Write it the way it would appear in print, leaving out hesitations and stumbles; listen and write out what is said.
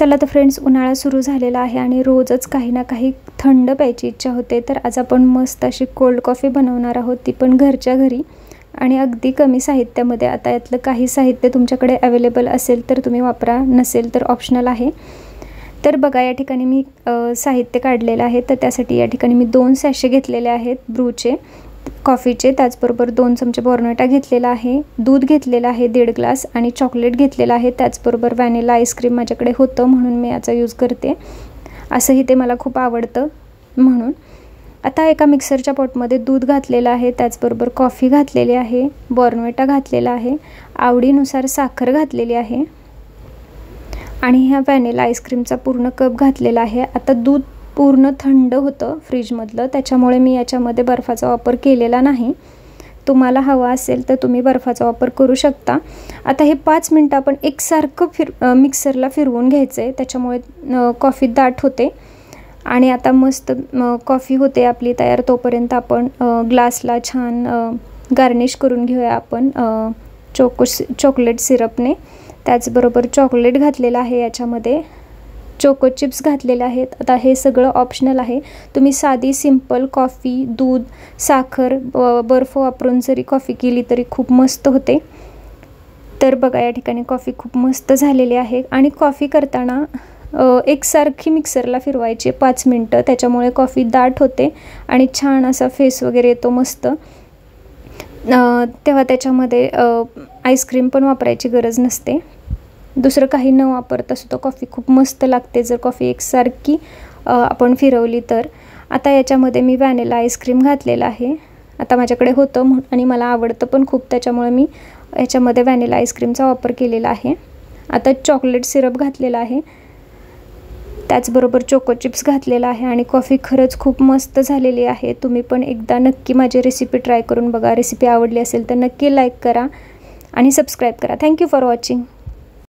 चला तर फ्रेंड्स, उन्हाळा सुरू झालेला आहे आणि रोजच काही ना काही थंड प्यायची इच्छा होते। तर आज आपण मस्त अशी कोल्ड कॉफी बनवणार आहोत, ती पण घरच्या घरी आणि अगदी कमी साहित्यामध्ये। आता यातलं काही साहित्य तुमच्याकडे अवेलेबल असेल तर तुम्ही वापरा, नसेल तर ऑप्शनल आहे। तर बघा, या ठिकाणी मी साहित्य काढलेलं आहे। तर त्यासाठी या ठिकाणी मी 2 सॅशे घेतलेले आहेत ब्रूचे कॉफीचे, त्याचबरोबर 2 चमचे बॉर्नविटा घेतलेला आहे, दूध घेतलेला आहे 1.5 ग्लास आणि चॉकलेट घेतलेला आहे, त्याचबरोबर व्हॅनिला आईस्क्रीम माझ्याकडे होतं म्हणून मी याचा यूज करते। असंही ते मला खूप आवडतं म्हणून। आता एका मिक्सरच्या पॉटमध्ये दूध घातलेलं आहे, त्याचबरोबर कॉफी घातलेली आहे, बॉर्नविटा घातलेला आहे, आवडीनुसार साखर घातलेली आहे आणि ह्या व्हॅनिला आईस्क्रीमचा पूर्ण कप घातलेला आहे। आता दूध पूर्ण थंड होतं फ्रीजमधलं, त्याच्यामुळे मी याच्यामध्ये बर्फाचा वापर केलेला नाही। तुम्हाला हवा असेल तर तुम्ही बर्फाचा वापर करू शकता। आता हे 5 मिनिटं आपण एकसारखं मिक्सरला फिरवून घ्यायचं आहे, त्याच्यामुळे कॉफी दाट होते। आणि आता मस्त कॉफी होते आपली तयार। तोपर्यंत आपण ग्लासला छान गार्निश करून घेऊया आपण चॉकलेट सिरपने। त्याचबरोबर चॉकलेट घातलेलं आहे, याच्यामध्ये चोको चिप्स घातलेले आहेत। आता हे सगळं ऑप्शनल आहे, तुम्ही साधी सिंपल कॉफी, दूध, साखर, बर्फ वापरून जरी कॉफी केली तरी खूप मस्त होते। तर बघा, या ठिकाणी कॉफी खूप मस्त झालेली आहे आणि कॉफी करताना एकसारखी मिक्सरला फिरवायची 5 मिनिटं, त्याच्यामुळे कॉफी दाट होते आणि छान असा फेस वगैरे येतो मस्त। तेव्हा त्याच्यामध्ये आईस्क्रीम पण वापरायची गरज नसते, दुसरं काही न वापरता सुद्धा कॉफी खूप मस्त लागते जर कॉफी एकसारखी आपण फिरवली तर। आता याच्यामध्ये मी व्हॅनिला आईस्क्रीम घातलेला आहे, आता माझ्याकडे होतं आणि मला आवडतं पण खूप, त्याच्यामुळे मी याच्यामध्ये व्हॅनिला आईस्क्रीमचा वापर केलेला आहे। आता चॉकलेट सिरप घातलेला आहे, त्याचबरोबर चोको चिप्स घातलेला आहे आणि कॉफी खरंच खूप मस्त झालेली आहे। तुम्ही पण एकदा नक्की माझी रेसिपी ट्राय करून बघा। रेसिपी आवडली असेल तर नक्की लाईक करा आणि सबस्क्राईब करा। Thank you for watching.